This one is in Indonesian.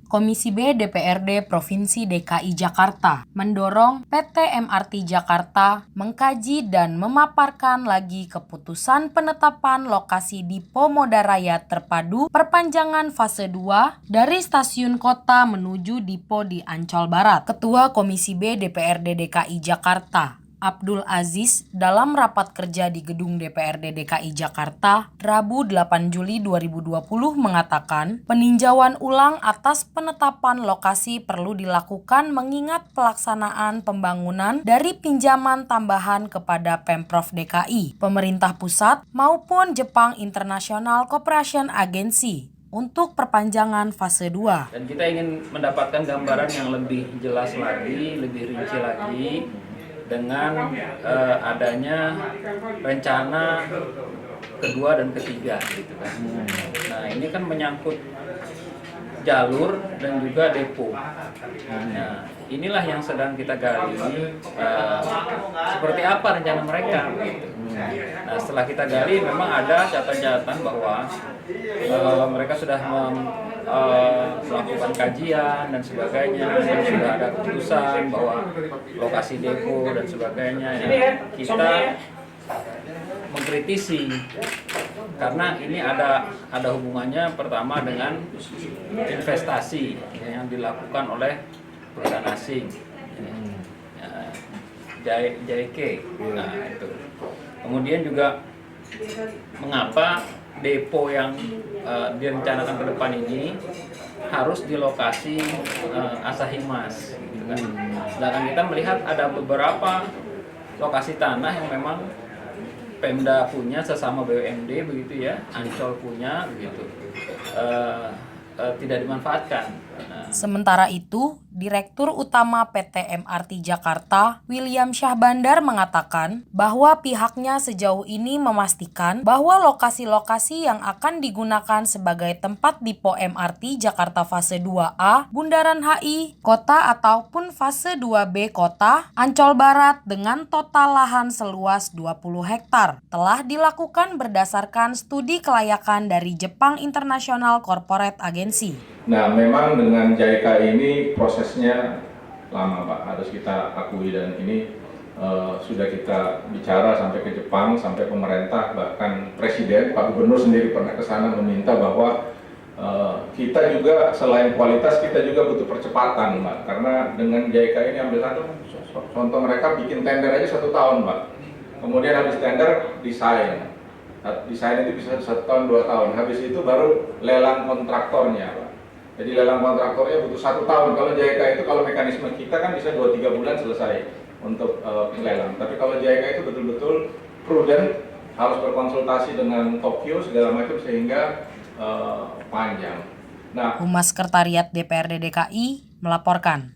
Komisi B DPRD Provinsi DKI Jakarta mendorong PT MRT Jakarta mengkaji dan memaparkan lagi keputusan penetapan lokasi Dipo Moda Raya Terpadu perpanjangan fase 2 dari stasiun kota menuju Dipo di Ancol Barat. Ketua Komisi B DPRD DKI Jakarta Abdul Aziz dalam rapat kerja di gedung DPRD DKI Jakarta Rabu 8 Juli 2020 mengatakan peninjauan ulang atas penetapan lokasi perlu dilakukan mengingat pelaksanaan pembangunan dari pinjaman tambahan kepada Pemprov DKI, pemerintah pusat maupun Jepang International Cooperation Agency untuk perpanjangan fase 2. Dan kita ingin mendapatkan gambaran yang lebih jelas lagi, lebih rinci lagi dengan adanya rencana kedua dan ketiga gitu kan. Nah, ini kan menyangkut jalur dan juga depo. Nah, inilah yang sedang kita gali, seperti apa rencana mereka gitu. Nah, setelah kita gali memang ada catatan-catatan bahwa mereka sudah melakukan kajian dan sebagainya, dan sudah ada keputusan bahwa lokasi depo dan sebagainya. Kita mengkritisi karena ini ada hubungannya pertama dengan investasi yang dilakukan oleh perusahaan asing, JK. Nah, itu. Kemudian juga mengapa depo yang direncanakan ke depan ini harus di lokasi Asahi Mas, gitu kan. Sedangkan kita melihat ada beberapa lokasi tanah yang memang Pemda punya sesama BUMD begitu ya, Ancol punya begitu, tidak dimanfaatkan. Sementara itu, Direktur Utama PT MRT Jakarta, William Syahbandar mengatakan bahwa pihaknya sejauh ini memastikan bahwa lokasi-lokasi yang akan digunakan sebagai tempat Dipo MRT Jakarta fase 2A, Bundaran HI, Kota ataupun fase 2B Kota, Ancol Barat dengan total lahan seluas 20 hektar, telah dilakukan berdasarkan studi kelayakan dari Jepang International Corporate Agency. Nah, memang dengan JICA ini prosesnya lama, Pak, harus kita akui, dan ini sudah kita bicara sampai ke Jepang, sampai pemerintah, bahkan Presiden, Pak Gubernur sendiri pernah ke sana meminta bahwa kita juga selain kualitas, kita juga butuh percepatan, Pak, karena dengan JICA ini ambil satu contoh, mereka bikin tender aja 1 tahun, Pak. Kemudian habis tender, desain itu bisa 1 tahun, 2 tahun, habis itu baru lelang kontraktornya, Pak. Jadi lelang kontraktornya butuh 1 tahun. Kalau JICA itu, kalau mekanisme kita kan bisa 2-3 bulan selesai untuk lelang. Tapi kalau JICA itu betul-betul prudent, harus berkonsultasi dengan Tokyo segala macam sehingga panjang. Humas Sekretariat DPRD DKI melaporkan.